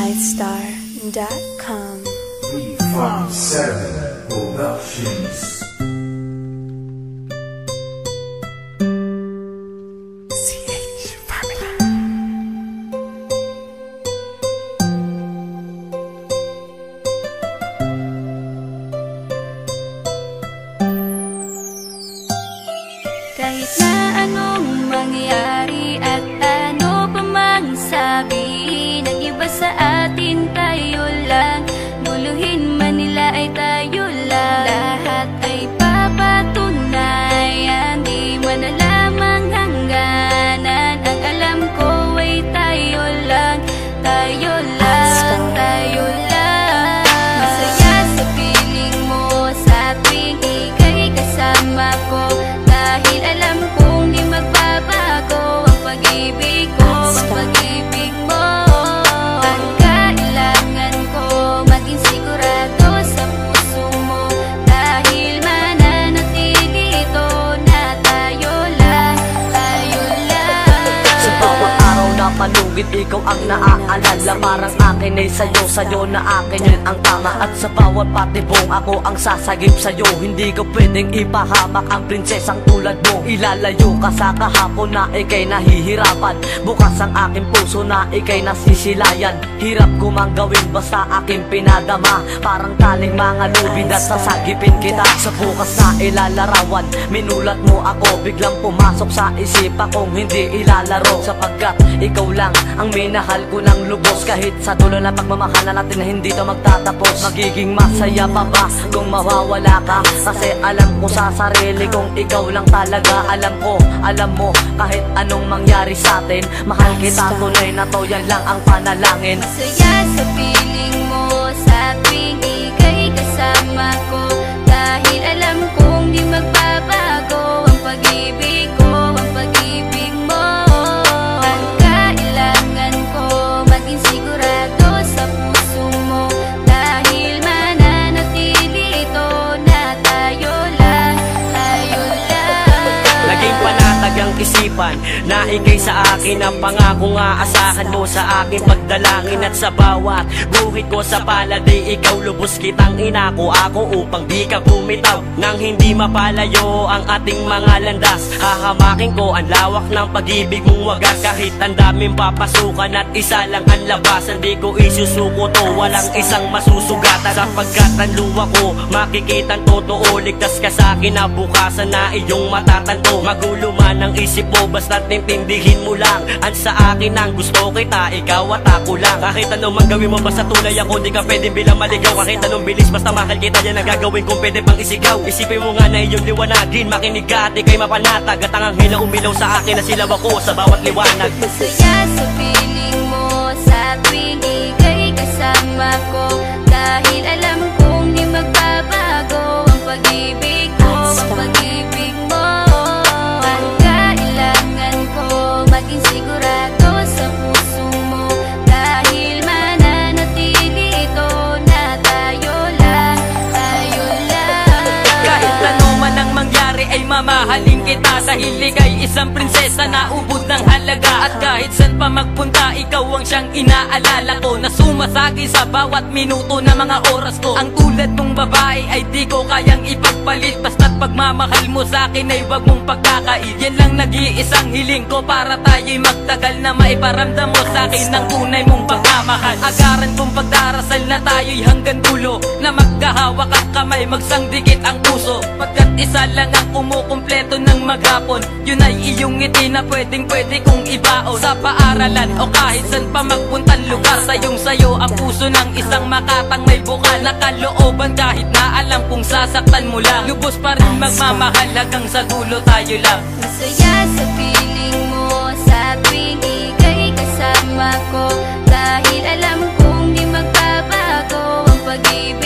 Lightstar.com. V57 Productions. Kahit na anong mangyari at ano pa mang sabi ng iba sa atin, tayo lang. Guluhin man nila ay tayo lang. Lahat ay papatunayan, di man alamang hangganan. Ang alam ko ay tayo lang, tayo lang, tayo lang. Masaya sa piling mo sa tuwing ika'y kasama ko, dahil alam kong di magbabago ang pag-ibig ko, ang pag-ibig mo. Ang kailangan ko maging sigurado sa puso mo, dahil mananatili ito na tayo lang, tayo lang. Sa bawat araw na palugit, ikaw ang naaalala. Parang akin ay sa'yo, sa'yo na akin yun ang tama. At sa bawat patibong, ako ang sasagip sa'yo. Hindi ko pwedeng ipahamak ang prinsesang tulad mo. Ilalayo ka sa kahapon na ika'y nahihirapan. Bukas ang aking puso na ika'y nasisilayan. Hirap ko mang gawin basta aking pinadama. Parang taling mga lubid at sasagipin kita. Sa bukas na ilalarawan, minulat mo ako. Biglang pumasok sa isipa kong hindi ilalaro. Sapagkat ikaw lang ang minahal ko ng lubos. Kahit sa dulo na pagmamahalan natin na hindi to magtatapos. Magiging masaya pa ba kung mawawala ka? Kasi alam ko sa sarili kong ikaw lang talaga. Alam ko, alam mo, kahit anong mangyari sa atin, mahal kita, tunay na to, yan lang ang panalangin. Masaya sa piling mo sa tuwing ika'y kasama ko, dahil alam kong di magbabago ang pag-ibig ko, ang pag-ibig mo. Ang kailangan ko maging sigurado sa puso mo, dahil mananatili ito na tayo lang, tayo lang. Naging panatag ang isipan na ikay sa akin ang pangako nga asahan mo sa aking pagdalangin. At sa bawat guhit ko sa palad ay ikaw lubos kitang inako ako upang di ka bumitaw. Nang hindi mapalayo ang ating mga landas, hahamakin ko ang lawak ng pag-ibig mong wagas. Kahit ang daming papasukan at isa lang ang labasan, di ko isusuko to, walang isang masusugatan. Sapagkat ang luwa ko makikitang totoo, ligtas ka sa akin na bukasan na iyong matatanto. Magulo man ang isip mo, basta't intindihin mo lang ang sa akin ang gusto kita, ikaw at ako lang. Kahit anong mang gawin mo, basta tunay ako, di ka pwedeng bilang maligaw. Kahit anong bilis, basta mahal kita, yan ang gagawin kung pwede pang isigaw. Isipin mo nga na iyong liwanagin, makinig ka at ika'y mapanatag. At ang anghel na umilaw sa akin na silaw ako sa bawat liwanag. Masaya sa piling mo sa tuwing ika'y kasama ko, dahil alam kong di magbabago ang pag-ibig ko, ang pag-ibig mo. Ang kailangan ko maging sigurado sa puso mo, dahil mananatili ito na tayo lang, tayo lang. Kahit ano man ang mangyari ay mamahalin kita, dahil ika'y isang prinsesa na ubod ng halaga. At kahit saan pa magpunta, ikaw ang siyang inaalala ko, na sumasagi sa bawat minuto na mga oras ko. Ang tulad mong babae ay di ko kayang ipagpalit, basta't pagmamahal mo sa akin ay wag mong pagkakait. Yan lang nag-iisang hiling ko para tayo'y magtagal, na maiparamdam mo sa akin ng tunay mong pagmamahal. Agaran kong pagdarasal na tayo'y hanggang dulo, na magkahawak ang kamay, magsangdikit ang puso. Pagkat isa lang ang kumukumpleto ng maghapon, yun ay iyong ngiti na pwedeng pwede kong ibaon. Sa paaralan o kahit saan pa magpuntang lugar, sayong sayo ang puso ng isang makatang may bukal na kalooban. Kahit na alam kung sasaktan mo lang, lubos pa rin magmamahal hanggang sa dulo tayo lang. Masaya sa piling mo sa tuwing ika'y kasama ko, dahil alam kong di magbabago ang pag-ibig